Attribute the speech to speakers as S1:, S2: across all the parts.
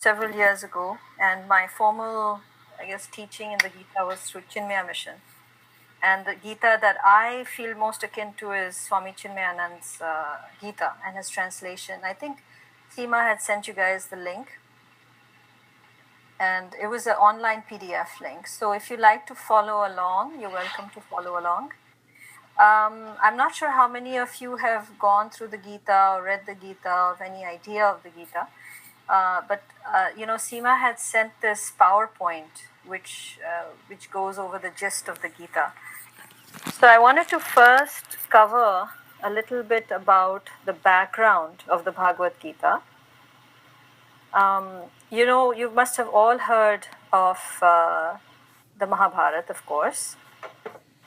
S1: several years ago, and my formal, I guess, teaching in the Gita was through Chinmaya Mission. And the Gita that I feel most akin to is Swami Chinmayanand's Gita and his translation. I think Seema had sent you guys the link, and it was an online PDF link. So if you like to follow along, you're welcome to follow along. I'm not sure how many of you have gone through the Gita or read the Gita or have any idea of the Gita. But Seema had sent this PowerPoint which goes over the gist of the Gita. So I wanted to first cover a little bit about the background of the Bhagavad Gita. You must have all heard of the Mahabharata, of course.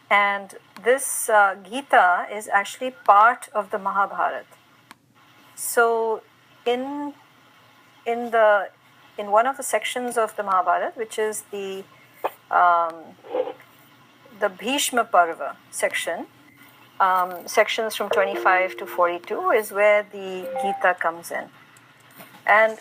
S1: And this Gita is actually part of the Mahabharata. So in one of the sections of the Mahabharata, which is the Bhishma Parva section, sections from 25 to 42 is where the Gita comes in. And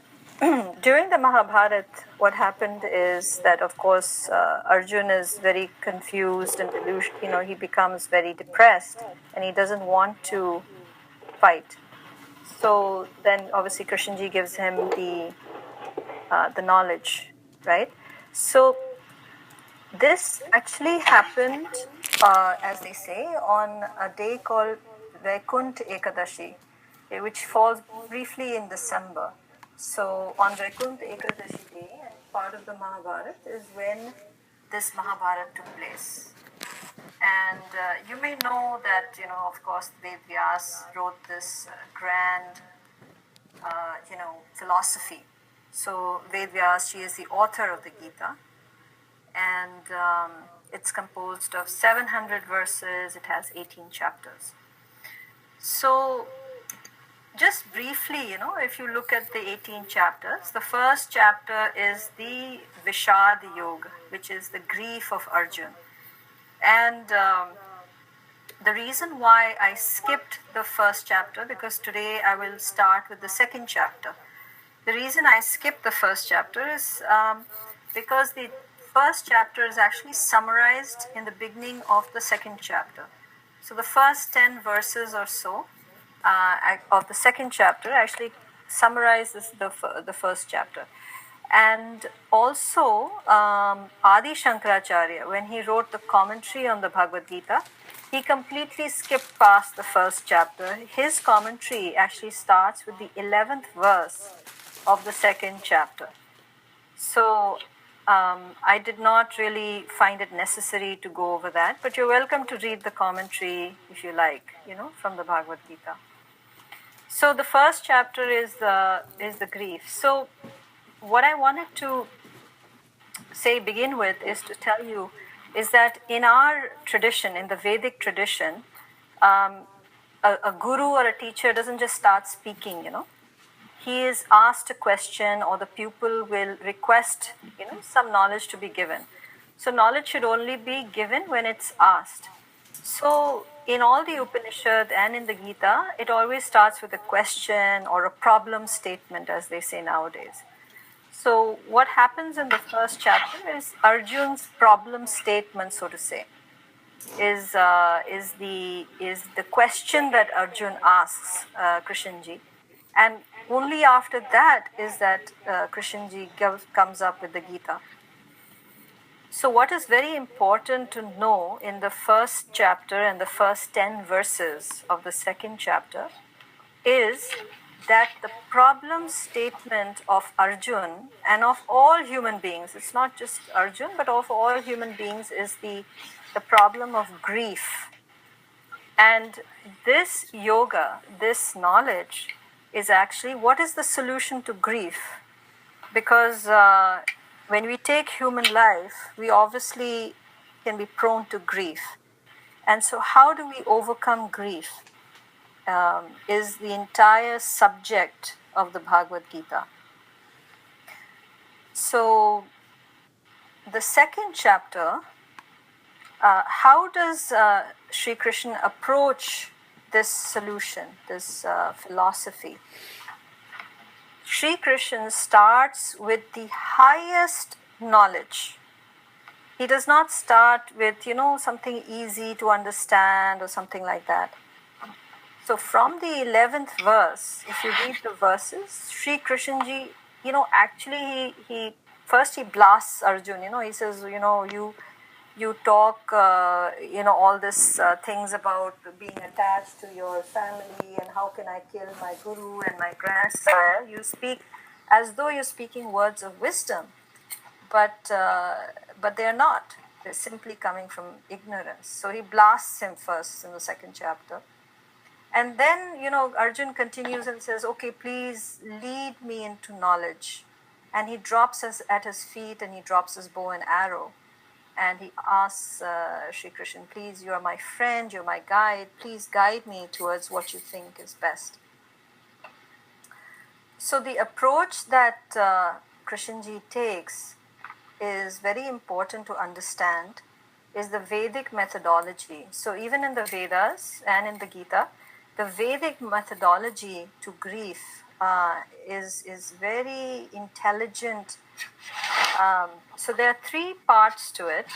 S1: during the Mahabharata, what happened is that, of course, Arjun is very confused and delusional. He becomes very depressed, and he doesn't want to fight. So then, obviously, Krishnji gives him the knowledge, right? So this actually happened, as they say, on a day called Vaikuntha Ekadashi, which falls briefly in December. So on Vaikuntha Ekadashi day, and part of the Mahabharata is when this Mahabharata took place. And you may know that, of course, Ved Vyas wrote this grand, philosophy. So Ved Vyas, she is the author of the Gita. And it's composed of 700 verses. It has 18 chapters. So just briefly, if you look at the 18 chapters, the first chapter is the Vishad Yoga, which is the grief of Arjun. And the reason why I skipped the first chapter, because today I will start with the second chapter. The reason I skipped the first chapter is because the first chapter is actually summarized in the beginning of the second chapter. So the first 10 verses or so of the second chapter actually summarizes the first chapter. And also, Adi Shankaracharya, when he wrote the commentary on the Bhagavad Gita, he completely skipped past the first chapter. His commentary actually starts with the 11th verse of the second chapter. So I did not really find it necessary to go over that, but you're welcome to read the commentary if you like, from the Bhagavad Gita. So the first chapter is the grief. So what I wanted to begin with is to tell you is that in our tradition, in the Vedic tradition, a guru or a teacher doesn't just start speaking, He is asked a question, or the pupil will request, some knowledge to be given. So knowledge should only be given when it's asked. So in all the Upanishad and in the Gita, it always starts with a question or a problem statement, as they say nowadays. So what happens in the first chapter is Arjun's problem statement, so to say, is the question that Arjun asks Krishnji, and only after that is that Krishnji comes up with the Gita. So what is very important to know in the first chapter and the first 10 verses of the second chapter is that the problem statement of Arjun and of all human beings, it's not just Arjun, but of all human beings, is the problem of grief. And this yoga, this knowledge, is actually what is the solution to grief. Because when we take human life, we obviously can be prone to grief. And so how do we overcome grief is the entire subject of the Bhagavad Gita. So the second chapter, how does Sri Krishna approach this solution, this philosophy? Sri Krishna starts with the highest knowledge. He does not start with, something easy to understand or something like that. So from the 11th verse, if you read the verses, Sri Krishna ji, actually he first he blasts Arjun, he says, you talk, all this things about being attached to your family and how can I kill my guru and my grandsire. You speak as though you're speaking words of wisdom, but they're not. They're simply coming from ignorance. So he blasts him first in the second chapter. And then, Arjun continues and says, okay, please lead me into knowledge. And he drops us at his feet and he drops his bow and arrow. And he asks Sri Krishna, please, you are my friend, you're my guide, please guide me towards what you think is best. So the approach that Krishnji takes is very important to understand, is the Vedic methodology. So even in the Vedas and in the Gita, the Vedic methodology to grief is very intelligent. So there are three parts to it.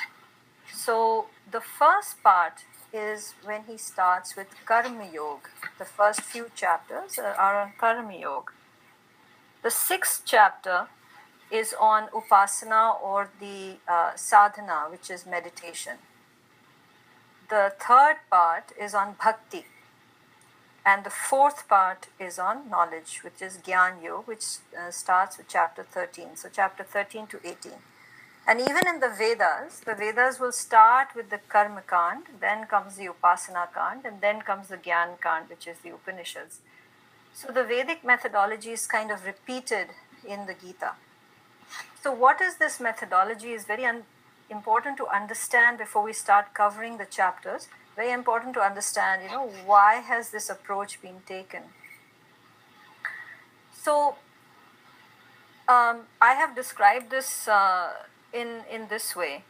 S1: So the first part is when he starts with Karma Yoga. The first few chapters are on Karma Yoga. The sixth chapter is on Upasana or the sadhana, which is meditation. The third part is on Bhakti. And the fourth part is on knowledge, which is Gyan Yoga, which starts with chapter 13. So chapter 13 to 18. And even in the Vedas will start with the Karma Kand, then comes the Upasana Kand, and then comes the Gyan Kand, which is the Upanishads. So the Vedic methodology is kind of repeated in the Gita. So what is this methodology is very important to understand before we start covering the chapters. Very important to understand, why has this approach been taken? So I have described this in this way.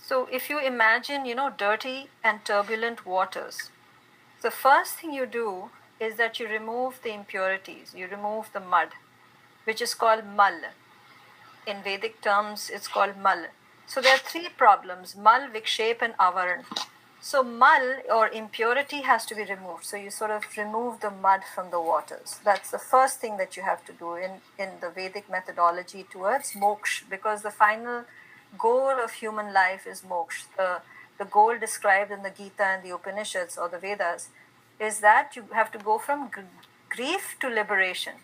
S1: So if you imagine, dirty and turbulent waters, the first thing you do is that you remove the impurities, you remove the mud, which is called mal. In Vedic terms, it's called mal. So there are three problems, mal, vikshep and avaran. So mal or impurity has to be removed. So you sort of remove the mud from the waters. That's the first thing that you have to do in the Vedic methodology towards moksha, because the final goal of human life is moksha. The goal described in the Gita and the Upanishads or the Vedas is that you have to go from grief to liberation,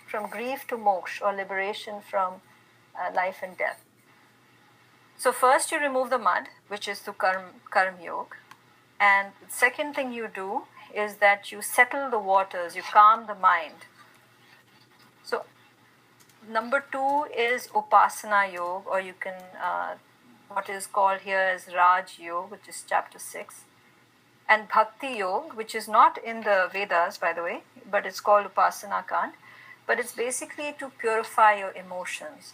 S1: from grief to moksha or liberation from life and death. So first you remove the mud, which is through karma yoga. And the second thing you do is that you settle the waters, you calm the mind. So number 2 is Upasana Yoga, or you can, what is called here as Raj Yoga, which is chapter 6. And Bhakti Yoga, which is not in the Vedas, by the way, but it's called Upasana Kand. But it's basically to purify your emotions.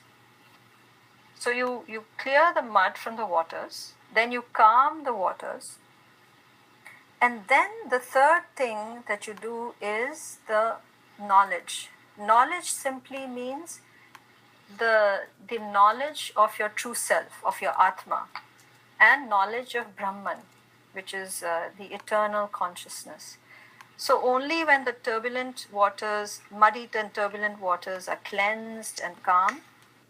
S1: So you clear the mud from the waters, then you calm the waters. And then the third thing that you do is the knowledge. Knowledge simply means the knowledge of your true self, of your Atma, and knowledge of Brahman, which is the eternal consciousness. So only when the turbulent waters, muddy and turbulent waters are cleansed and calm,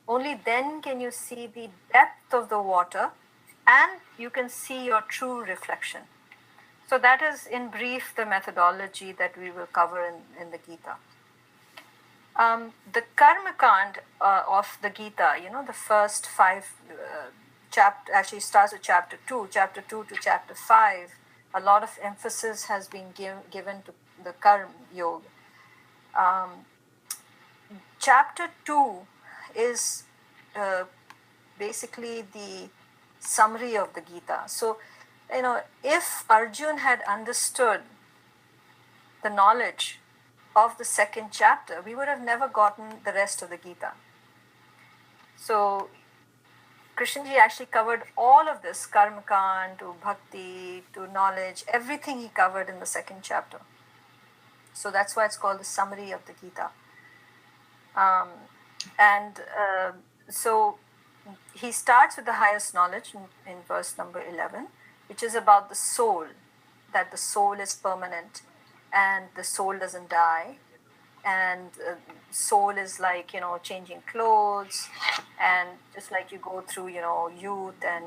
S1: only then can you see the depth of the water and you can see your true reflection. So that is in brief the methodology that we will cover in the Gita. The Karma Kand of the Gita, the first 5 chapter actually starts with chapter 2 to chapter 5. A lot of emphasis has been given to the Karma Yoga. Chapter 2 is basically the summary of the Gita. So, if Arjun had understood the knowledge of the second chapter, we would have never gotten the rest of the Gita. So, Krishnji actually covered all of this, Karma Kand to Bhakti to knowledge, everything he covered in the second chapter. So that's why it's called the summary of the Gita. Um, and so he starts with the highest knowledge in verse number 11, which is about the soul, that the soul is permanent and the soul doesn't die. And soul is like, changing clothes, and just like you go through, youth and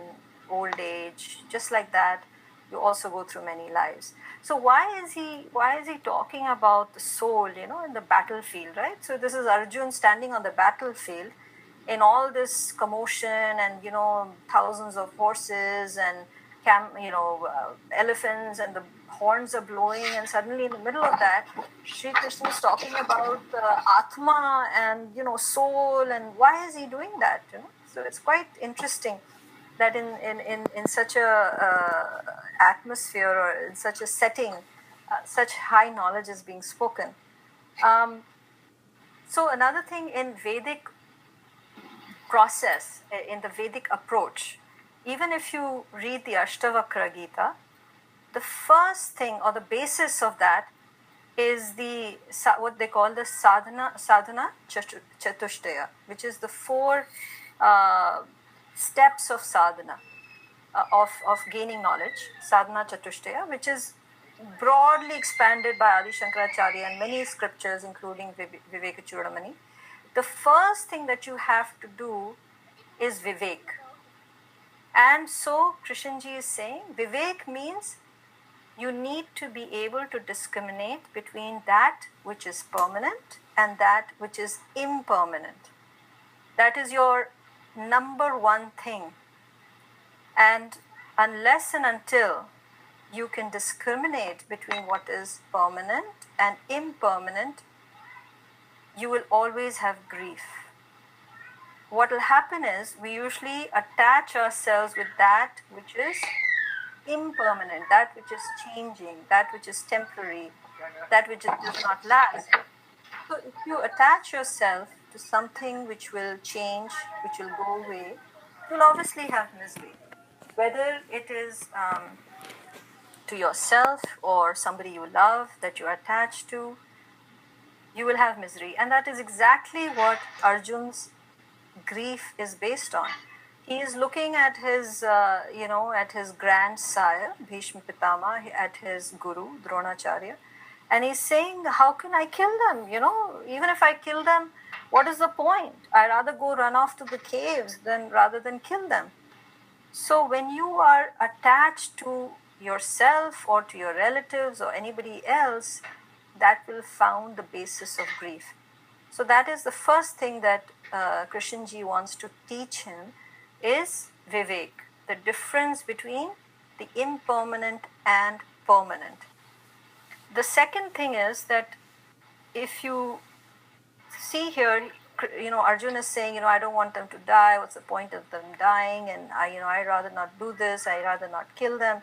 S1: old age, just like that, you also go through many lives. So why is he talking about the soul, in the battlefield, right? So this is Arjun standing on the battlefield in all this commotion, and thousands of horses and elephants, and the horns are blowing, and suddenly in the middle of that, Sri Krishna is talking about Atma and soul, and why is he doing that? So it's quite interesting that in such a atmosphere, or in such a setting, such high knowledge is being spoken. So another thing in Vedic process, in the Vedic approach, even if you read the Ashtavakra Gita, the first thing or the basis of that is what they call the sadhana chatushtaya, which is the four steps of sadhana, of gaining knowledge, sadhana chatushtaya, which is broadly expanded by Adi Shankaracharya and many scriptures, including Viveka Chudamani. The first thing that you have to do is Vivek. And so Krishnji is saying Vivek means you need to be able to discriminate between that which is permanent and that which is impermanent. That is your number one thing. And unless and until you can discriminate between what is permanent and impermanent, you will always have grief. What will happen is we usually attach ourselves with that which is impermanent, that which is changing, that which is temporary, that which does not last. So if you attach yourself to something which will change, which will go away, you'll obviously have misery. Whether it is to yourself or somebody you love that you're attached to, you will have misery. And that is exactly what Arjun's grief is based on. He is looking at his, at his grandsire, Bhishma Pitama, at his guru, Dronacharya, and he's saying, how can I kill them? Even if I kill them, what is the point? I'd rather go run off to the caves rather than kill them. So when you are attached to yourself or to your relatives or anybody else, that will found the basis of grief. So that is the first thing that Krishnji wants to teach him is Vivek, the difference between the impermanent and permanent. The second thing is that if you see here, Arjuna is saying, I don't want them to die. What's the point of them dying? And I'd rather not do this. I'd rather not kill them.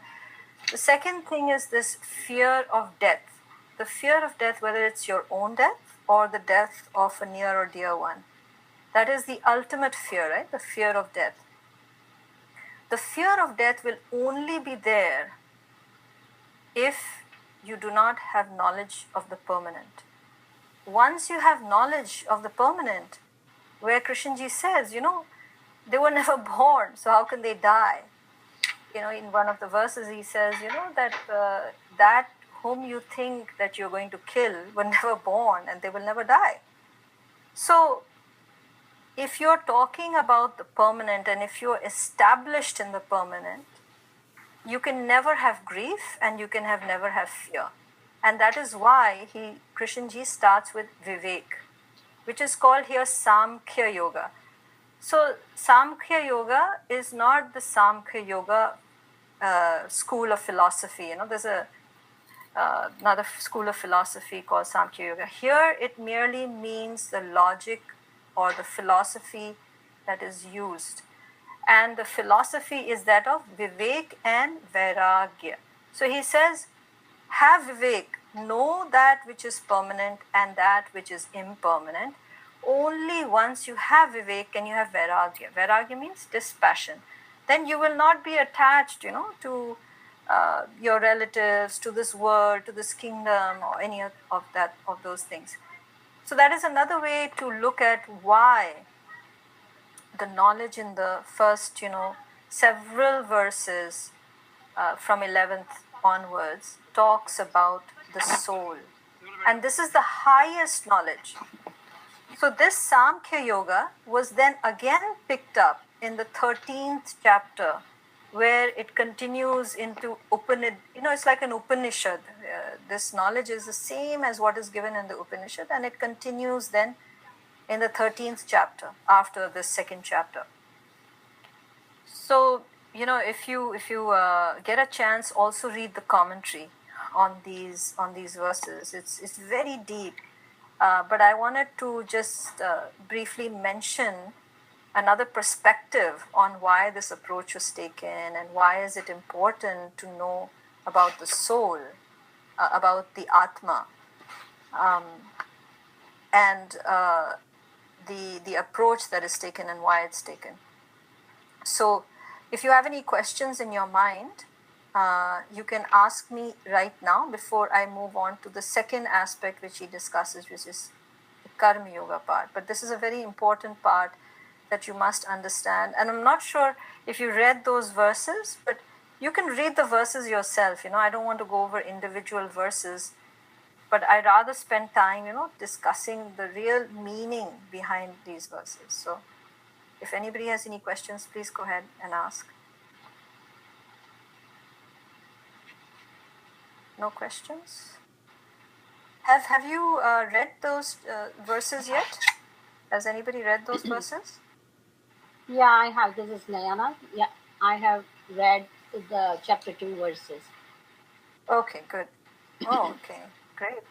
S1: The second thing is this fear of death. The fear of death, whether it's your own death or the death of a near or dear one. That is the ultimate fear, right? The fear of death. The fear of death will only be there if you do not have knowledge of the permanent. Once you have knowledge of the permanent, where Krishnji says, they were never born, so how can they die? In one of the verses he says, that whom you think that you're going to kill were never born and they will never die. So if you're talking about the permanent and if you're established in the permanent, you can never have grief and you can never have fear. And that is why Krishnji starts with Vivek, which is called here Samkhya Yoga. So Samkhya Yoga is not the Samkhya Yoga school of philosophy. There's another school of philosophy called Samkhya Yoga. Here it merely means the logic or the philosophy that is used. And the philosophy is that of Vivek and Vairagya. So he says, have Vivek, know that which is permanent and that which is impermanent. Only once you have Vivek can you have Vairagya. Vairagya means dispassion. Then you will not be attached, to your relatives, to this world, to this kingdom, or any of those things. So that is another way to look at why the knowledge in the first, several verses from 11th onwards talks about the soul. And this is the highest knowledge. So this Samkhya Yoga was then again picked up in the 13th chapter, where it continues into it's like an Upanishad. This knowledge is the same as what is given in the Upanishad, and it continues then in the 13th chapter after this second chapter. So, if you get a chance, also read the commentary on these verses. It's very deep, but I wanted to just briefly mention another perspective on why this approach was taken and why is it important to know about the soul, about the Atma, and the approach that is taken and why it's taken. So if you have any questions in your mind, you can ask me right now before I move on to the second aspect which he discusses, which is the Karma Yoga part. But this is a very important part that you must understand. And I'm not sure if you read those verses, but you can read the verses yourself. I don't want to go over individual verses, but I rather spend time, discussing the real meaning behind these verses. So if anybody has any questions, please go ahead and ask. No questions? Have you read those verses yet? Has anybody read those verses?
S2: Yeah, I have. This is Nayana. Yeah, I have read the chapter 2 verses.
S1: Okay, good. Oh, okay, great.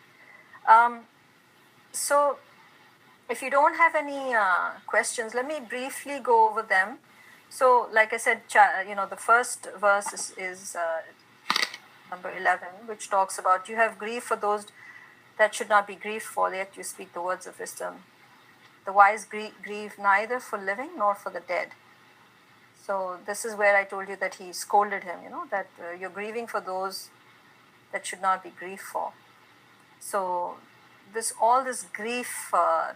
S1: So if you don't have any questions, let me briefly go over them. So like I said, the first verse is number 11, which talks about you have grief for those that should not be grieved for, yet you speak the words of wisdom. The wise grieve neither for living nor for the dead. So this is where I told you that he scolded him, that you're grieving for those that should not be grieved for. So all this grief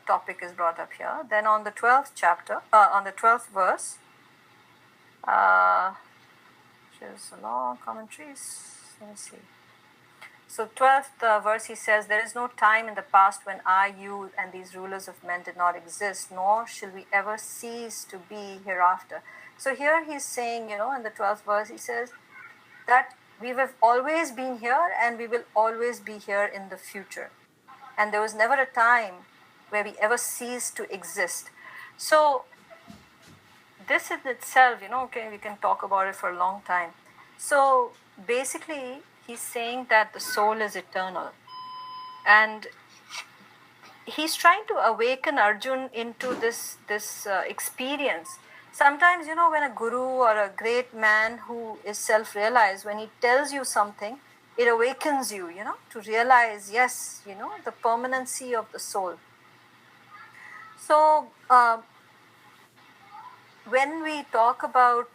S1: topic is brought up here. Then on the 12th chapter, on the 12th verse, which is a long commentaries. Let me see. So 12th verse, he says, there is no time in the past when I, you, and these rulers of men did not exist, nor shall we ever cease to be hereafter. So here he's saying, in the 12th verse, he says that we have always been here and we will always be here in the future. And there was never a time where we ever ceased to exist. So this in itself, we can talk about it for a long time. So basically, he's saying that the soul is eternal. And he's trying to awaken Arjun into this experience. Sometimes, when a guru or a great man who is self-realized, when he tells you something, it awakens you, to realize, yes, the permanency of the soul. So when we talk about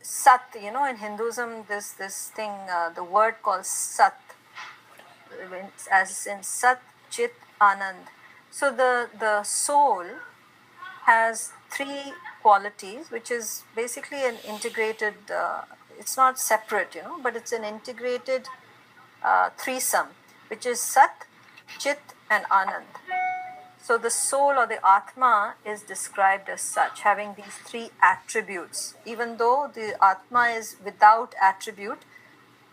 S1: Sat, in Hinduism, this thing, the word called Sat, as in Sat, Chit, Anand. So the soul has three qualities, which is basically an integrated, it's not separate, but it's an integrated threesome, which is Sat, Chit, and Anand. So the soul or the Atma is described as such, having these three attributes. Even though the Atma is without attribute,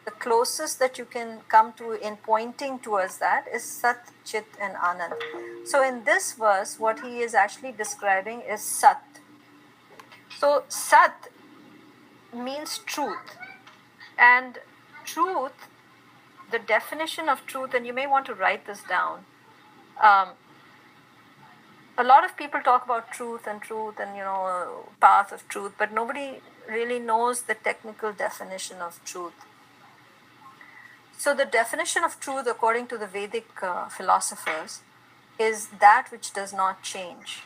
S1: the closest that you can come to in pointing towards that is Sat, Chit, and Anand. So in this verse, what he is actually describing is Sat. So Sat means truth. And truth, the definition of truth, and you may want to write this down. A lot of people talk about truth and path of truth, but nobody really knows the technical definition of truth. So the definition of truth, according to the Vedic philosophers, is that which does not change,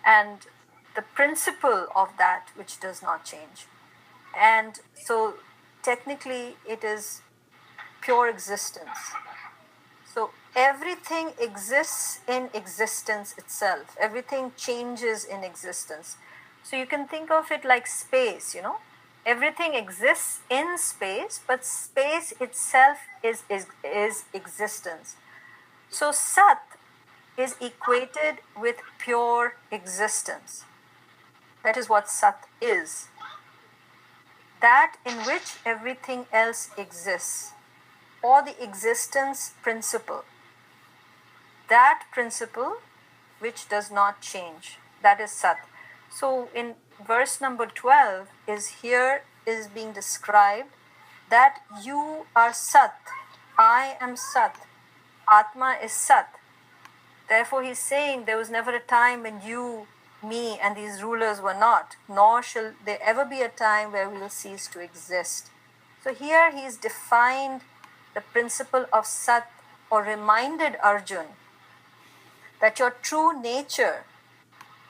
S1: and the principle of that which does not change. And so technically it is pure existence. So everything exists in existence itself. Everything changes in existence. So you can think of it like space, you know. Everything exists in space, but space itself is existence. So Sat is equated with pure existence. That is what Sat is. That in which everything else exists, or the existence principle. That principle which does not change, that is Sat. So in verse number 12 is being described that you are Sat, I am Sat, Atma is Sat. Therefore he's saying there was never a time when you, me and these rulers were not, nor shall there ever be a time where we will cease to exist. So here he's defined the principle of Sat, or reminded Arjun that your true nature,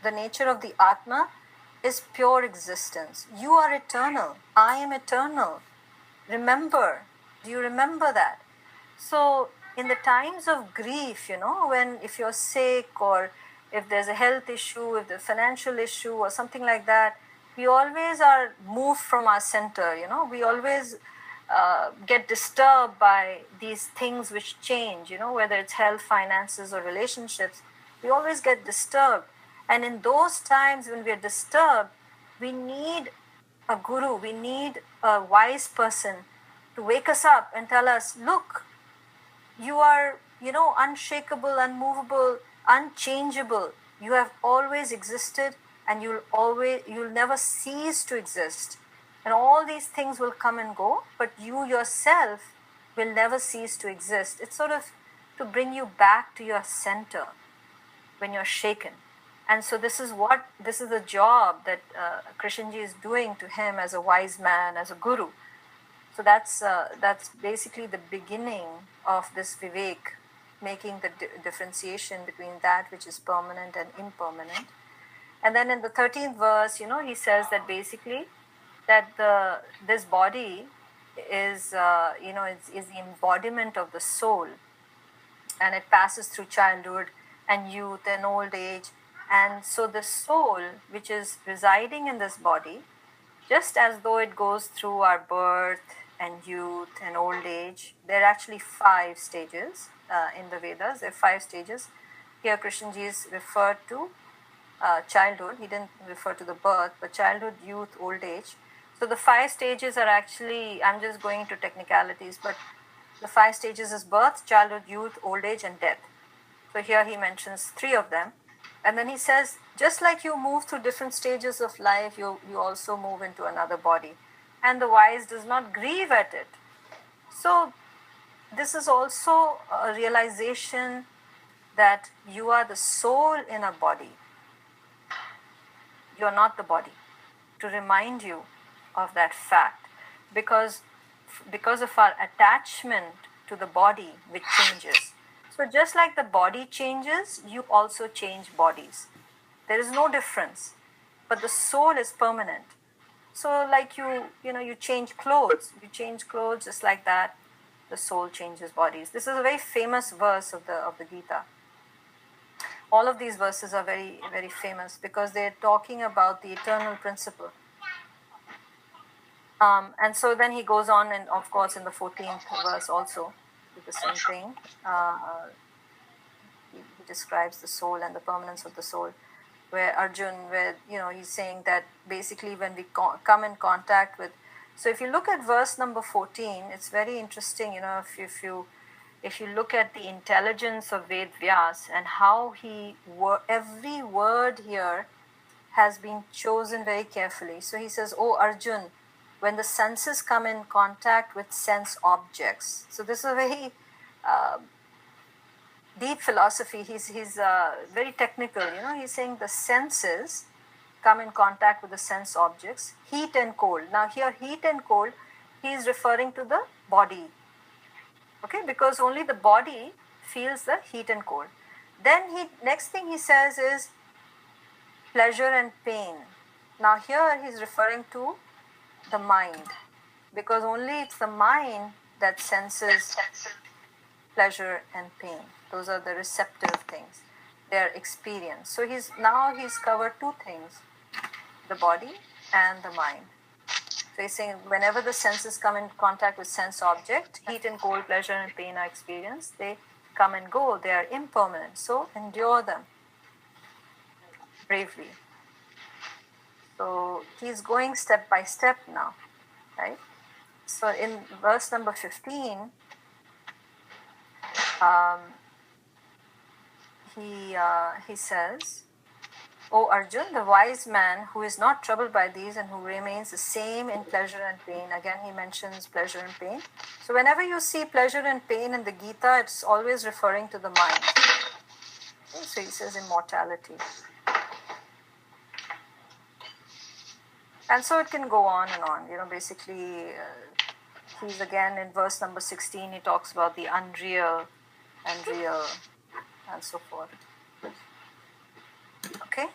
S1: the nature of the Atma, is pure existence. You are eternal. I am eternal. Remember. Do you remember that? So in the times of grief, you know, when if you're sick, or if there's a health issue, if there's a financial issue or something like that, we always are moved from our center, you know. We always get disturbed by these things which change, you know, whether it's health, finances, or relationships. We always get disturbed. And in those times when we are disturbed, we need a guru, we need a wise person to wake us up and tell us, look, you are, you know, unshakable, unmovable, unchangeable. You have always existed, and you'll never cease to exist. And all these things will come and go, but you yourself will never cease to exist. It's sort of to bring you back to your center when you're shaken. And so this is the job that Krishnji is doing to him as a wise man, as a guru. So that's basically the beginning of this Vivek, making the differentiation between that which is permanent and impermanent. And then in the 13th verse, you know, he says that basically that this body is is the embodiment of the soul, and it passes through childhood and youth and old age. And so the soul, which is residing in this body, just as though it goes through our birth and youth and old age, there are actually 5 stages in the Vedas. There are 5 stages. Here Krishnji is referred to childhood. He didn't refer to the birth, but childhood, youth, old age. So the 5 stages are actually, I'm just going into technicalities, but the 5 stages is birth, childhood, youth, old age, and death. So here he mentions 3 of them. And then he says, just like you move through different stages of life, you also move into another body. And the wise does not grieve at it. So this is also a realization that you are the soul in a body. You are not the body. To remind you of that fact. Because of our attachment to the body, which changes. So just like the body changes, you also change bodies. There is no difference, but the soul is permanent. So like you change clothes. You change clothes just like that. The soul changes bodies. This is a very famous verse of the Gita. All of these verses are very, very famous because they're talking about the eternal principle. And so then he goes on, and of course in the 14th verse also, with the same thing. He describes the soul and the permanence of the soul, where Arjun, he's saying that basically when we come in contact with. So if you look at verse number 14, it's very interesting. If you look at the intelligence of Ved Vyas and how every word here has been chosen very carefully. So he says, "Oh Arjun, when the senses come in contact with sense objects." So this is a very deep philosophy. He's very technical. He's saying the senses come in contact with the sense objects, heat and cold. Now here, heat and cold, he is referring to the body. Okay, because only the body feels the heat and cold. Then next thing he says is pleasure and pain. Now here he's referring to the mind, because only it's the mind that senses pleasure and pain. Those are the receptive things. They are experience. So he's covered two things, the body and the mind. So he's saying whenever the senses come in contact with sense object, heat and cold, pleasure and pain are experienced. They come and go. They are impermanent. So endure them bravely. So he's going step by step now, right? So in verse number 15, he says, O Arjun, the wise man who is not troubled by these and who remains the same in pleasure and pain. Again, he mentions pleasure and pain. So whenever you see pleasure and pain in the Gita, it's always referring to the mind. Okay, so he says immortality. And so it can go on and on. Basically, he's again in verse number 16, he talks about the unreal and real and so forth. Okay?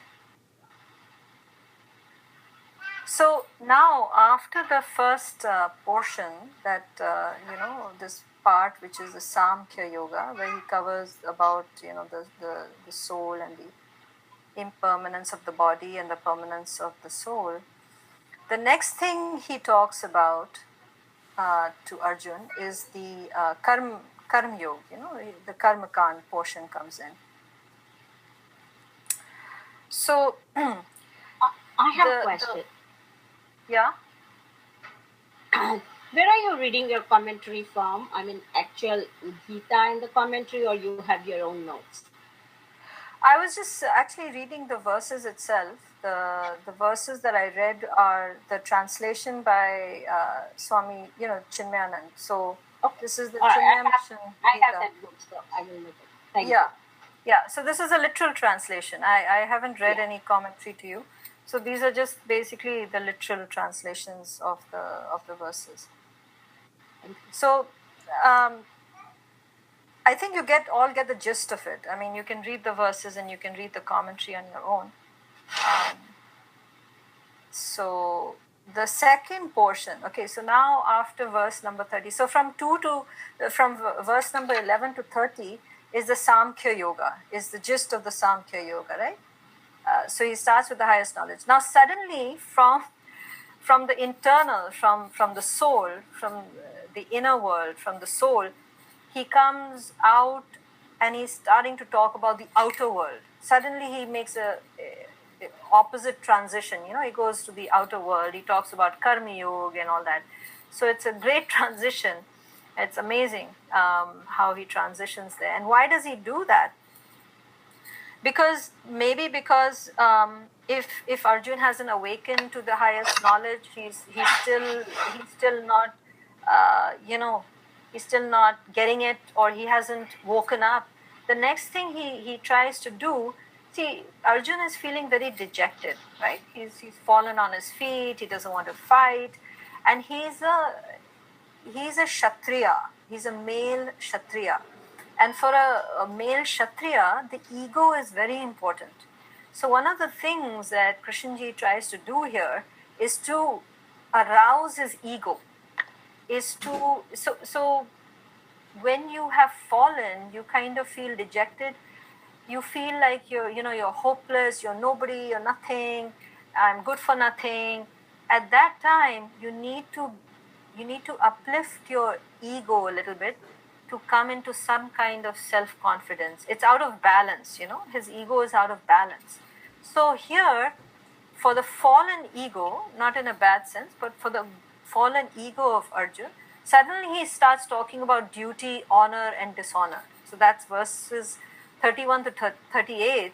S1: So now, after the first portion, that this part which is the Samkhya Yoga, where he covers about the soul and the impermanence of the body and the permanence of the soul. The next thing he talks about to Arjun is the Karma Yoga. The Karma Kand portion comes in. So
S2: I have a question.
S1: Yeah.
S2: Where are you reading your commentary from? I mean, actual Gita in the commentary, or you have your own notes?
S1: I was just actually reading the verses itself. The verses that I read are the translation by Swami, Chinmayanand. So this is the Chinmaya Mission Gita.
S2: I have that book, so I will look at it. Thank you.
S1: Yeah. So this is a literal translation. I haven't read any commentary to you. So these are just basically the literal translations of the verses. So I think you all get the gist of it. I mean, you can read the verses and you can read the commentary on your own. So the second portion, okay, so now after verse number 30, so from verse number 11 to 30 is the Samkhya Yoga, is the gist of the Samkhya Yoga, right? So he starts with the highest knowledge. Now suddenly from the internal, from the soul, from the inner world, from the soul, he comes out and he's starting to talk about the outer world. Suddenly he makes a opposite transition. He goes to the outer world. He talks about Karma Yoga and all that. So it's a great transition. It's amazing how he transitions there. And why does he do that? Because if Arjun hasn't awakened to the highest knowledge, he's still not he's still not getting it, or he hasn't woken up. The next thing he tries to do, see, Arjun is feeling very dejected, right? He's fallen on his feet. He doesn't want to fight, and he's a Kshatriya. He's a male Kshatriya. And for a male Kshatriya, the ego is very important. So one of the things that Krishnji tries to do here is to arouse his ego. So when you have fallen, you kind of feel dejected. You feel like you're hopeless, you're nobody, you're nothing, I'm good for nothing. At that time, you need to uplift your ego a little bit to come into some kind of self-confidence. It's out of balance, his ego is out of balance. So here, for the fallen ego, not in a bad sense, but for the fallen ego of Arjun, suddenly he starts talking about duty, honor and dishonor. So that's verses 31 to 38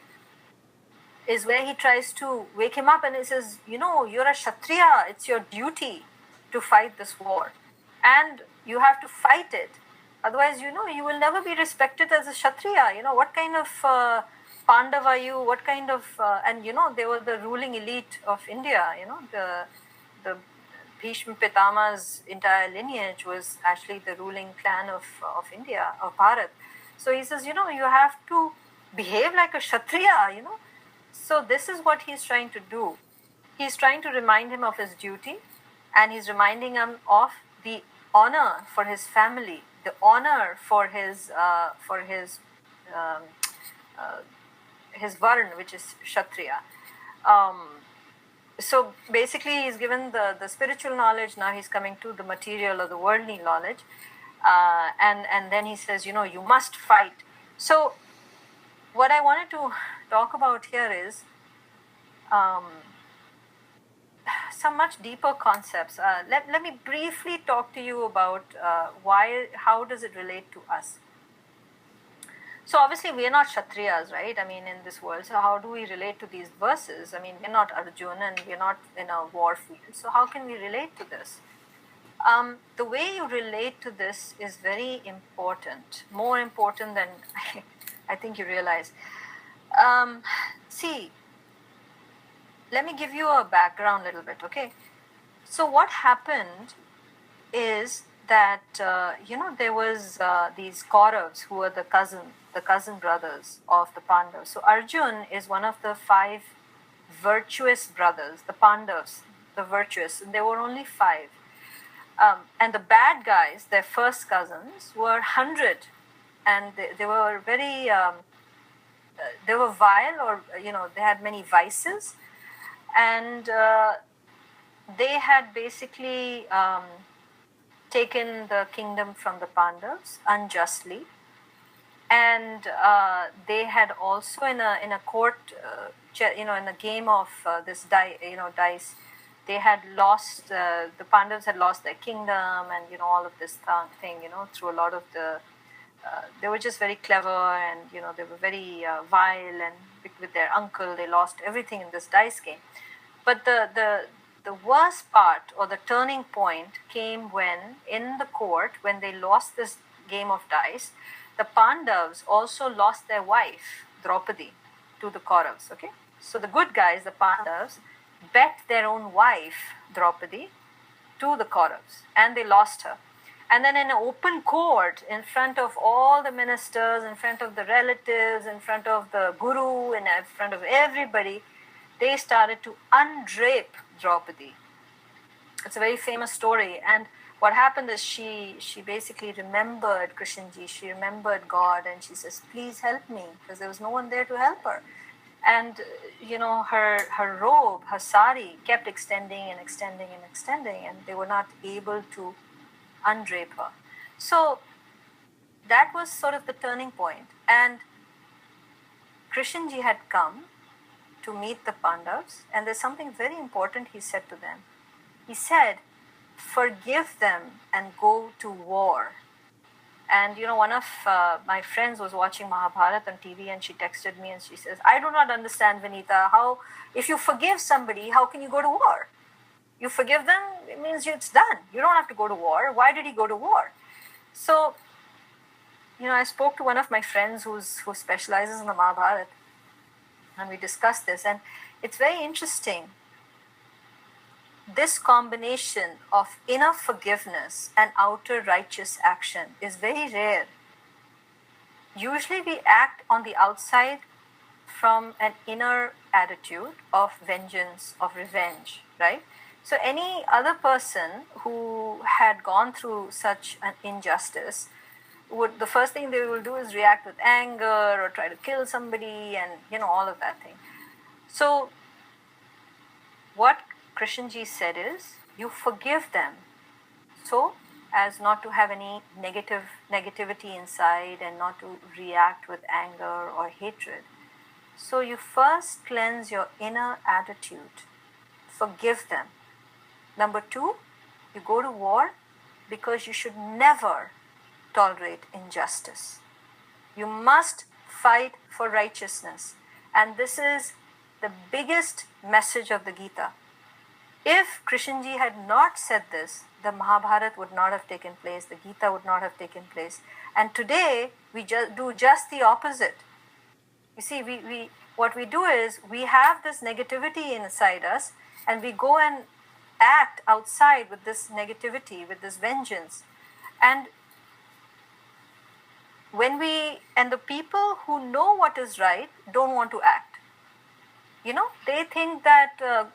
S1: is where he tries to wake him up, and he says, you're a Kshatriya, it's your duty to fight this war. And you have to fight it. Otherwise, you will never be respected as a Kshatriya. What kind of Pandav are you? What kind of, and they were the ruling elite of India, the Bhishma Pitama's entire lineage was actually the ruling clan of India, of Bharat. So he says, you have to behave like a Kshatriya, So this is what he's trying to do. He's trying to remind him of his duty, and he's reminding him of the honor for his family, the honor for um, his varn, which is Kshatriya. So basically, he's given the spiritual knowledge. Now he's coming to the material or the worldly knowledge, and then he says, you must fight. So what I wanted to talk about here is some much deeper concepts. Let me briefly talk to you about how does it relate to us. So obviously we are not Kshatriyas, right? I mean, in this world. So how do we relate to these verses? I mean, we're not Arjuna and we're not in a war field. So how can we relate to this? The way you relate to this is very important, more important than I think you realize. See, let me give you a background a little bit, okay? So what happened is that, there was these Kauravas who were the cousin brothers of the Pandavas. So Arjun is one of the 5 virtuous brothers, the Pandavas, the virtuous, and there were only 5. And the bad guys, their first cousins, were 100, and they were very, they were vile, or they had many vices, and they had basically taken the kingdom from the Pandavas unjustly, and they had also in a court, in a game of this dice, they had lost, the Pandavas had lost their kingdom, and all of this thing, through a lot of the, they were just very clever, and they were very vile, and with their uncle they lost everything in this dice game. But the worst part, or the turning point, came when in the court, when they lost this game of dice, the Pandavas also lost their wife Draupadi to the Kauravas. Okay, so the good guys, the Pandavas, bet their own wife Draupadi to the Kauravas, and they lost her. And then in an open court, in front of all the ministers, in front of the relatives, in front of the guru, in front of everybody, they started to undrape Draupadi. It's a very famous story. And what happened is she basically remembered Krishnji, she remembered God, and she says, please help me, because there was no one there to help her. And, her robe, her sari, kept extending and extending and extending, and they were not able to undrape her. So that was sort of the turning point. And Krishnji had come to meet the Pandavas, and there's something very important he said to them. He said, forgive them and go to war. And one of my friends was watching Mahabharata on TV, and she texted me and she says, I do not understand, Vinita, how, if you forgive somebody, how can you go to war? You forgive them, it means it's done. You don't have to go to war. Why did he go to war? So, I spoke to one of my friends who specializes in the Mahabharata, and we discussed this, and it's very interesting. This combination of inner forgiveness and outer righteous action is very rare. Usually we act on the outside from an inner attitude of vengeance, of revenge, right? So any other person who had gone through such an injustice, the first thing they will do is react with anger or try to kill somebody, and all of that thing. So what Krishnji said is, you forgive them so as not to have any negativity inside, and not to react with anger or hatred. So you first cleanse your inner attitude, forgive them. Number 2, you go to war because you should never tolerate injustice. You must fight for righteousness. And this is the biggest message of the Gita. If Krishnji had not said this, the Mahabharata would not have taken place, the Gita would not have taken place. And today, we do just the opposite. You see, what we do is, we have this negativity inside us, and we go and act outside with this negativity, with this vengeance. And the people who know what is right don't want to act. They think that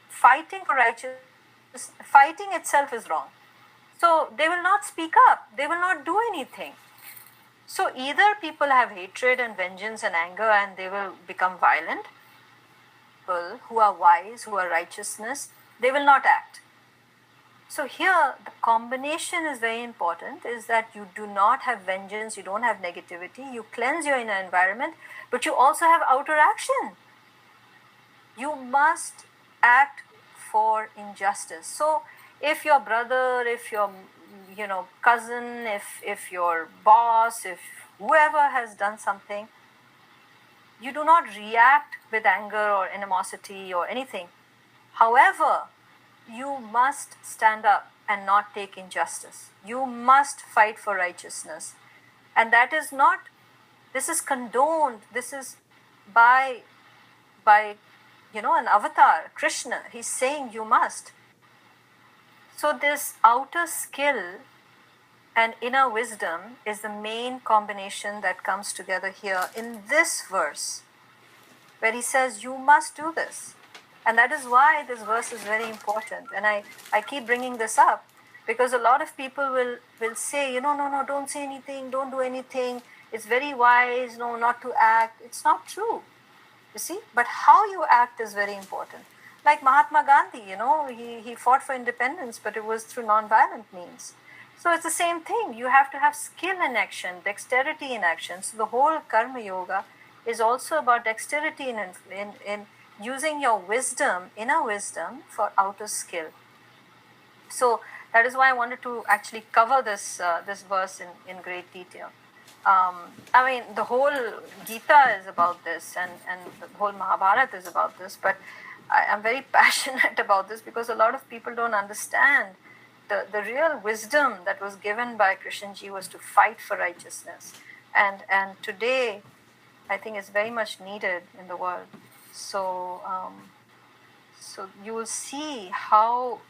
S1: fighting for righteousness, fighting itself is wrong. So they will not speak up, they will not do anything. So either people have hatred and vengeance and anger and they will become violent. People who are wise, who are righteousness, they will not act. So here the combination is very important, is that you do not have vengeance, you don't have negativity, you cleanse your inner environment, but you also have outer action. You must act for injustice. So if your brother, if your cousin, if your boss, if whoever has done something, you do not react with anger or animosity or anything. However, you must stand up and not take injustice. You must fight for righteousness. And that is not, this is condoned, this is by an avatar, Krishna. He's saying you must. So this outer skill and inner wisdom is the main combination that comes together here in this verse, where he says you must do this. And that is why this verse is very important. And I keep bringing this up because a lot of people will say, no, don't say anything, don't do anything. It's very wise, no, not to act. It's not true, you see. But how you act is very important. Like Mahatma Gandhi, he fought for independence, but it was through non-violent means. So it's the same thing. You have to have skill in action, dexterity in action. So the whole Karma Yoga is also about dexterity in using your wisdom, inner wisdom, for outer skill. So that is why I wanted to actually cover this verse in great detail. The whole Gita is about this, and the whole Mahabharata is about this, but I'm very passionate about this because a lot of people don't understand the real wisdom that was given by Krishnji was to fight for righteousness. And today, I think it's very much needed in the world. So you will see how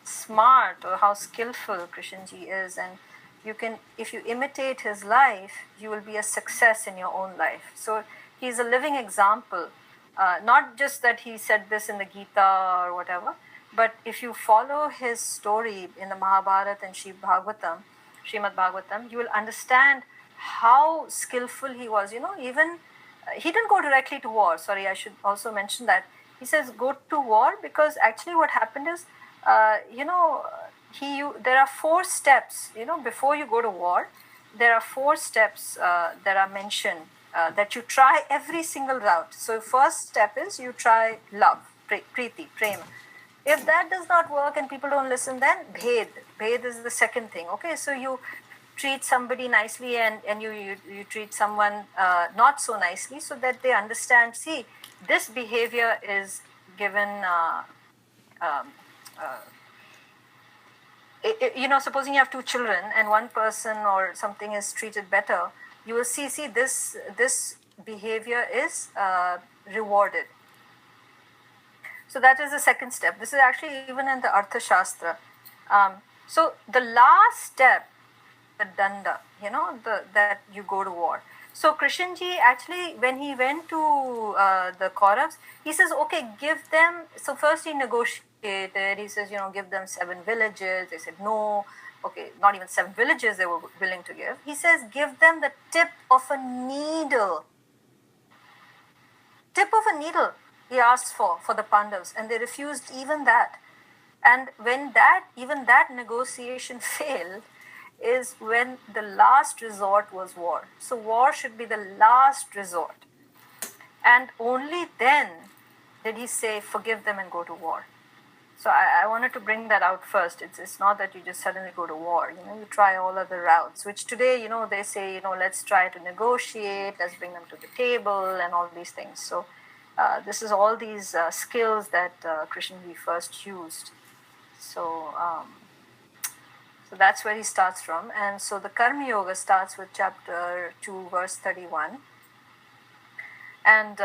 S1: smart or how skillful Krishnji is, and you can, if you imitate his life, you will be a success in your own life. So he's a living example. Not just that he said this in the Gita or whatever, but if you follow his story in the Mahabharata and Srimad Bhagavatam, you will understand how skillful he was. Even he didn't go directly to war. Sorry, I should also mention that. He says go to war because actually what happened is, there are 4 steps, before you go to war. There are 4 steps that are mentioned that you try every single route. So first step is you try love, priti, prema. If that does not work and people don't listen, then bhed. Bhed is the second thing. Okay, so you treat somebody nicely and you treat someone not so nicely so that they understand, see, this behavior is given, supposing you have 2 children and one person or something is treated better, you will see this behavior is rewarded. So that is the second step. This is actually even in the Artha Shastra. So the last step, the danda, that you go to war. So Krishnji actually, when he went to the Kauravas, he says, okay, give them, so first he negotiated, he says, give them 7 villages. They said no. Okay, not even 7 villages they were willing to give. He says, give them the tip of a needle. Tip of a needle he asked for the Pandavas, and they refused even that. And when even that negotiation failed, is when the last resort was war. So war should be the last resort. And only then did he say, forgive them and go to war. So I wanted to bring that out first. It's not that you just suddenly go to war. You try all other routes, which today, they say, let's try to negotiate, let's bring them to the table and all these things. So this is all these skills that Krishnji first used. So that's where he starts from. And so the Karma Yoga starts with chapter 2, verse 31. And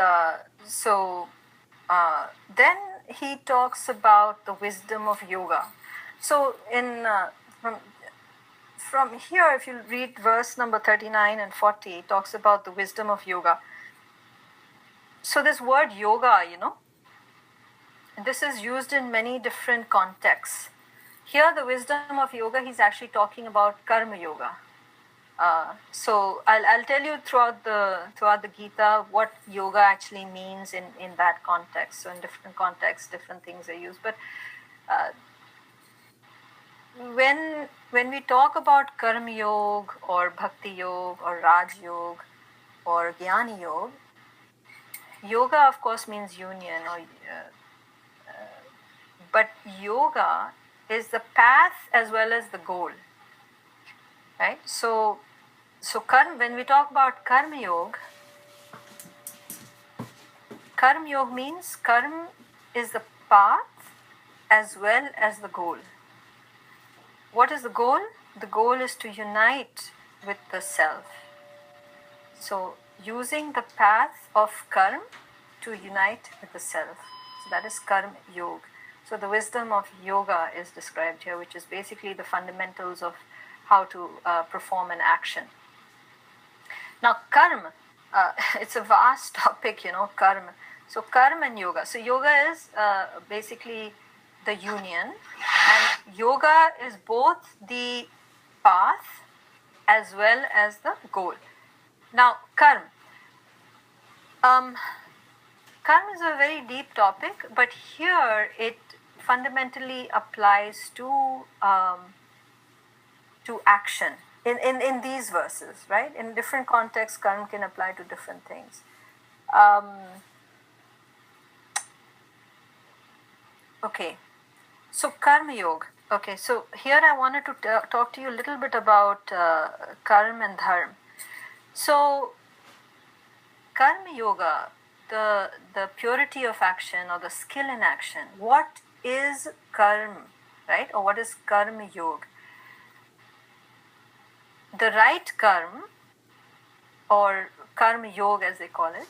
S1: then he talks about the wisdom of yoga. So from here, if you read verse number 39 and 40, it talks about the wisdom of yoga. So this word yoga, this is used in many different contexts. Here, the wisdom of yoga, he's actually talking about karma yoga. So I'll tell you throughout the Gita what yoga actually means in that context. So in different contexts, different things are used. But when we talk about karma yoga or bhakti yoga or raj yoga or jnani yoga, yoga of course means union, but yoga is the path as well as the goal, right? So karma, when we talk about karma yoga means karma is the path as well as the goal. What is the goal? The goal is to unite with the self. So using the path of karma to unite with the self. So that is karma yoga. So the wisdom of yoga is described here, which is basically the fundamentals of how to perform an action. Now karma, it's a vast topic, karma. So karma and yoga. So yoga is basically the union, and yoga is both the path as well as the goal. Now karma. Karma is a very deep topic, but here it fundamentally applies to action in these verses, right? In different contexts, karma can apply to different things. Okay, so karma yoga. Okay, so here I wanted to talk to you a little bit about karma and dharma. So karma yoga, the purity of action or the skill in action. What is karma, right? Or what is karma yoga? The right karma, or karma yoga as they call it,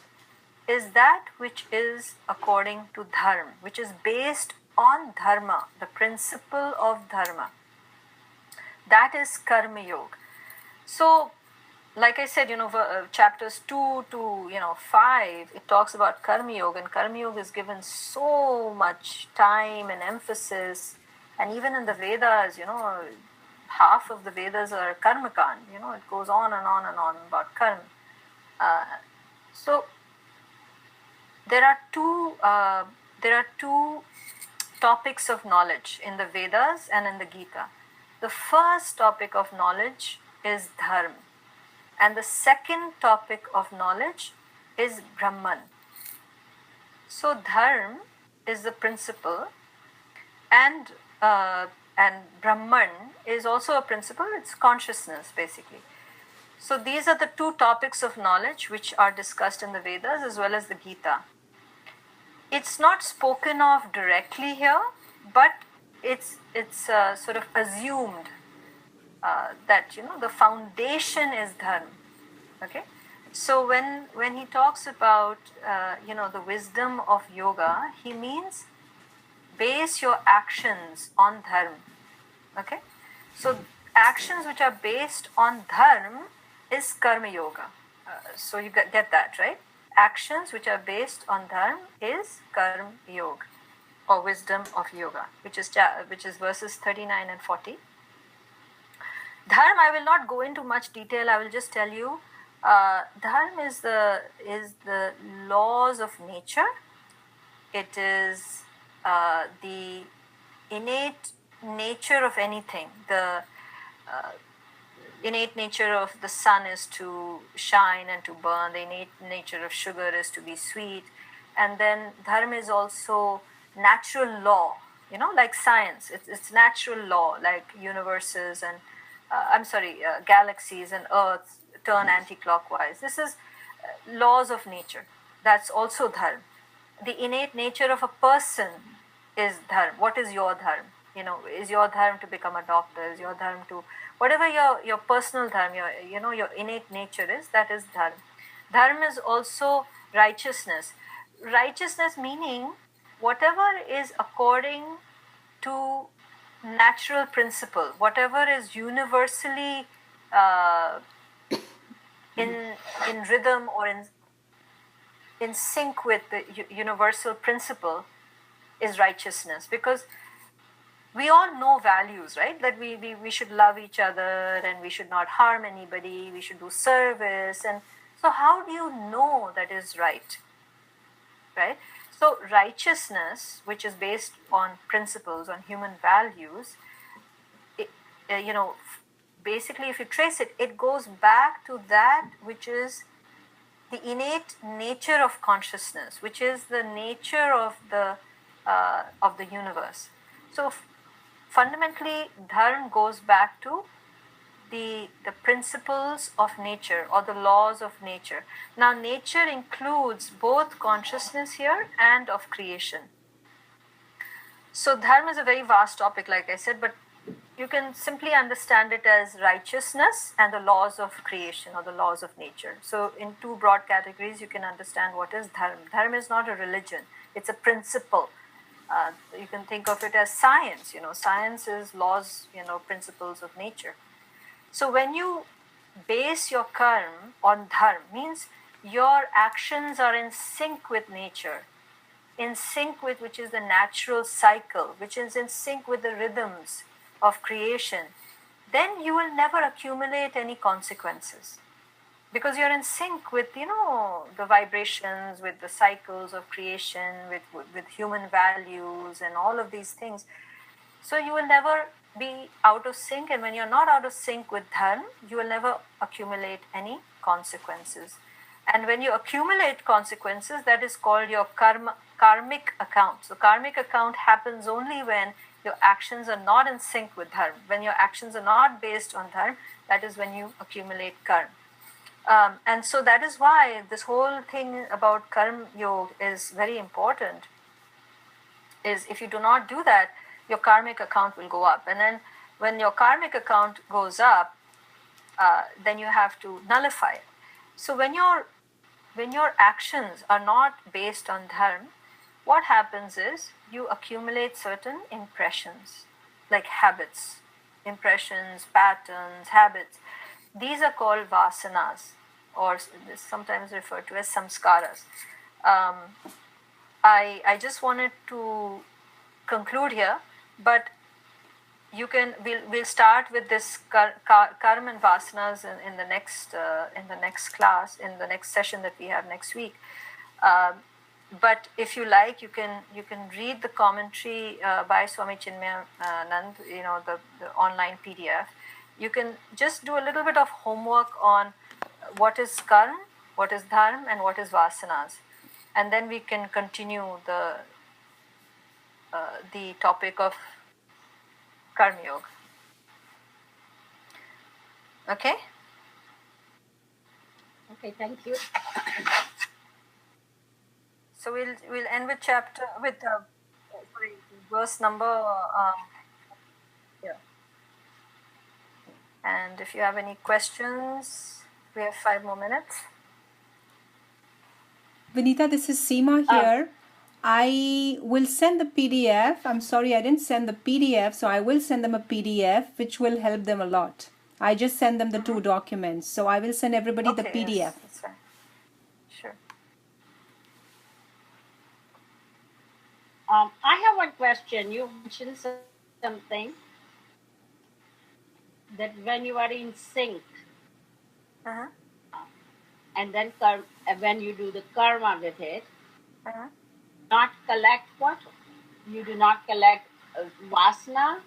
S1: is that which is according to dharma, which is based on dharma, the principle of dharma. That is karma yoga. So like I said, chapters 2 to 5, it talks about karma yoga, and karma yoga is given so much time and emphasis, and even in the Vedas, half of the Vedas are karma kand. It goes on and on and on about karma. So there are two topics of knowledge in the Vedas and in the Gita. The first topic of knowledge is dharma. And the second topic of knowledge is Brahman. So dharma is the principle, and Brahman is also a principle. It's consciousness, basically. So these are the two topics of knowledge which are discussed in the Vedas as well as the Gita. It's not spoken of directly here, but it's sort of assumed that the foundation is dharma. Okay, so when he talks about the wisdom of yoga, he means base your actions on dharma. Okay, so actions which are based on dharma is karma yoga. So you get that, right? Actions which are based on dharma is karma yoga, or wisdom of yoga, which is verses 39 and 40. Dharma, I will not go into much detail. I will just tell you, dharma is the laws of nature. It is the innate nature of anything. The innate nature of the sun is to shine and to burn. The innate nature of sugar is to be sweet. And then dharma is also natural law, like science. It's natural law, like universes and galaxies and earth turn anti-clockwise. This is laws of nature. That's also dharma. The innate nature of a person is dharma. What is your dharma? Is your dharma to become a doctor? Is your dharma to whatever your personal dharma, your innate nature is? That is dharma. Dharma is also righteousness. Righteousness meaning whatever is according to natural principle, whatever is universally in rhythm or in sync with the universal principle is righteousness. Because we all know values, right? That we should love each other and we should not harm anybody, we should do service. And so how do you know that is right? Right? So righteousness, which is based on principles, on human values, it, basically if you trace it, it goes back to that which is the innate nature of consciousness, which is the nature of the universe. So fundamentally, dharma goes back to the principles of nature or the laws of nature. Now, nature includes both consciousness here and of creation. So, dharma is a very vast topic, like I said, but you can simply understand it as righteousness and the laws of creation or the laws of nature. So, in two broad categories, you can understand what is dharma. Dharma is not a religion, it's a principle. You can think of it as science. Science is laws, principles of nature. So when you base your karma on dharma, means your actions are in sync with nature, in sync with which is the natural cycle, which is in sync with the rhythms of creation, then you will never accumulate any consequences. Because you're in sync with, the vibrations, with the cycles of creation, with human values and all of these things. So you will never be out of sync, and when you're not out of sync with dharma, you will never accumulate any consequences. And when you accumulate consequences, that is called your karmic account. So karmic account happens only when your actions are not in sync with dharma. When your actions are not based on dharma, that is when you accumulate karma. And so that is why this whole thing about karma yoga is very important. Is if you do not do that, your karmic account will go up. And then when your karmic account goes up, then you have to nullify it. So when your actions are not based on dharma, what happens is you accumulate certain impressions, like habits, impressions, patterns, habits. These are called vasanas, or sometimes referred to as samskaras. I just wanted to conclude here, but we'll start with this karma and vasanas in the next class, in the next session that we have next week. But if you like, you can read the commentary by Swami Chinmayanand, the online PDF. You can just do a little bit of homework on what is karma, what is dharma, and what is vasanas, and then we can continue the topic of karma yoga. Okay.
S2: Okay, thank you.
S1: So we'll end with verse number. Yeah. And if you have any questions, we have 5 more minutes.
S3: Vinita, this is Seema here. I will send the PDF. I'm sorry I didn't send the PDF, so I will send them a PDF, which will help them a lot. I just send them the 2 documents, so I will send everybody the PDF.
S1: Yes, that's right. Sure.
S2: I have one question. You mentioned something that when you are in sync, and then when you do the karma with it, not collect what? You do not collect vasana?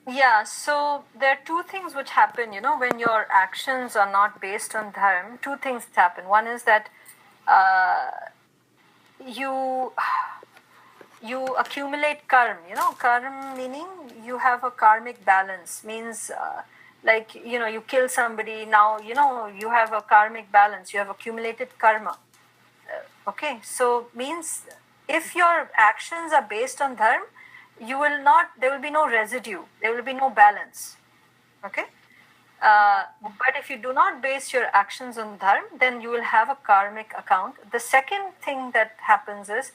S1: Yeah, so there are 2 things which happen, when your actions are not based on dharma. 2 things happen. One is that you accumulate karma. Karma meaning you have a karmic balance, means like, you kill somebody, now, you have a karmic balance, you have accumulated karma. Okay, so means if your actions are based on dharma, there will be no residue, there will be no balance. Okay? But if you do not base your actions on dharma, then you will have a karmic account. The second thing that happens is,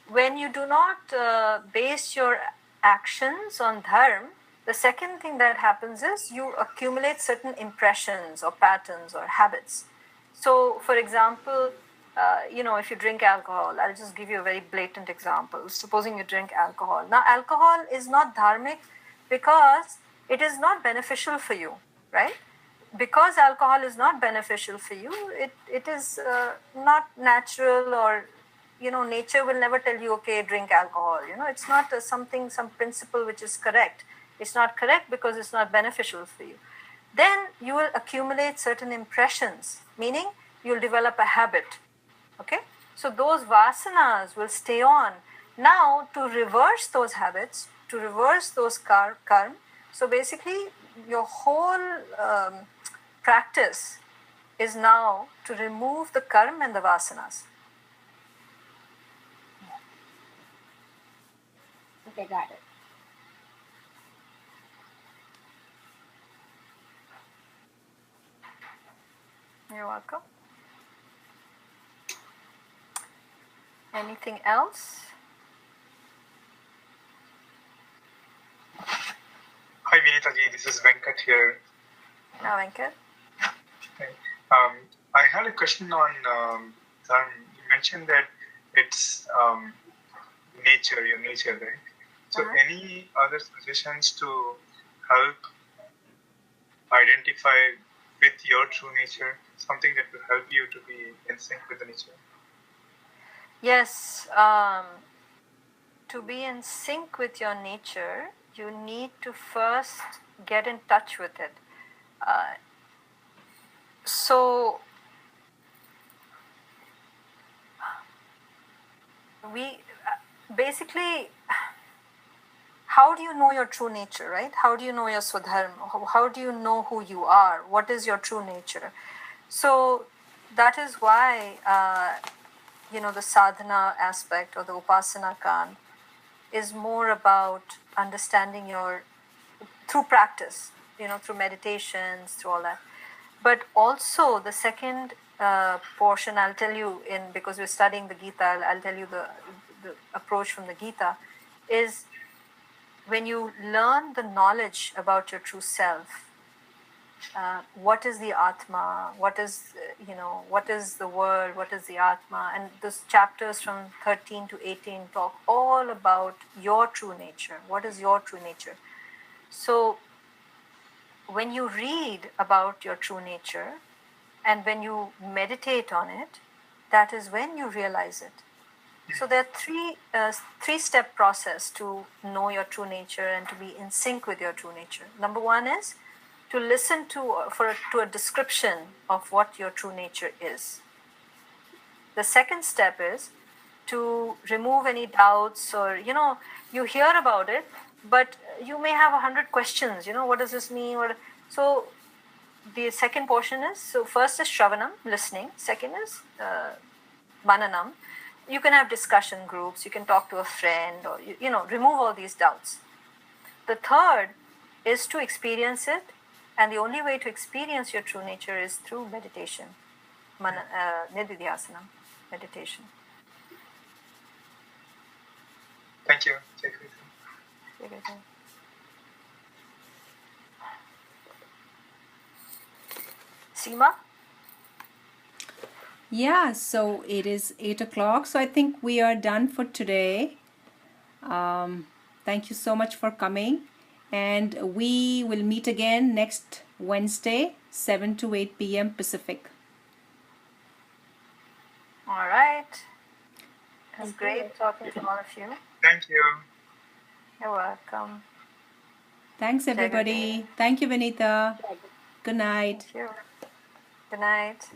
S1: when you do not base your actions on dharma, the second thing that happens is you accumulate certain impressions or patterns or habits. So, for example, if you drink alcohol, I'll just give you a very blatant example. Supposing you drink alcohol. Now, alcohol is not dharmic because it is not beneficial for you, right? Because alcohol is not beneficial for you, it is not natural, or, nature will never tell you, okay, drink alcohol. It's not some principle which is correct. It's not correct because it's not beneficial for you. Then you will accumulate certain impressions, meaning you'll develop a habit. Okay, so those vasanas will stay on. Now, to reverse those habits, to reverse those karma, so basically your whole practice is now to remove the karma and the vasanas.
S2: Okay, got it.
S1: You're welcome. Anything else?
S4: Hi Vinita ji, this is Venkat here.
S1: Hi Venkat.
S4: I had a question on dharma. You mentioned that it's nature, your nature, right? So any other suggestions to help identify with your true nature, something that will help you to be in sync with the nature?
S1: Yes, to be in sync with your nature, you need to first get in touch with it. So we basically, how do you know your true nature, right? How do you know your swadharma? How do you know who you are? What is your true nature? So that is why the sadhana aspect or the upasana kan is more about understanding through practice, through meditations, through all that. But also the second portion, I'll tell you because we're studying the Gita, I'll tell you the approach from the Gita is when you learn the knowledge about your true self, what is the Atma, what is the world, what is the Atma, and those chapters from 13 to 18 talk all about your true nature. What is your true nature? So when you read about your true nature and when you meditate on it, that is when you realize it. So there are three-step process to know your true nature and to be in sync with your true nature. Number one is to listen to a description of what your true nature is. The second step is to remove any doubts, or you hear about it, but you may have 100 questions. What does this mean? So the second portion is, so first is shravanam, listening. Second is mananam. You can have discussion groups, you can talk to a friend, or remove all these doubts. The third is to experience it, and the only way to experience your true nature is through meditation, nididhyasana, meditation.
S4: Thank you. Take it easy.
S1: Seema?
S3: Yeah, so it is 8 o'clock. So I think we are done for today. Thank you so much for coming. And we will meet again next Wednesday, 7 to 8 p.m. Pacific.
S1: All right. It was great talking to all of you.
S4: Thank you.
S1: You're welcome.
S3: Thanks, everybody. Thank you, Vinita. Good night.
S1: Thank you. Good night.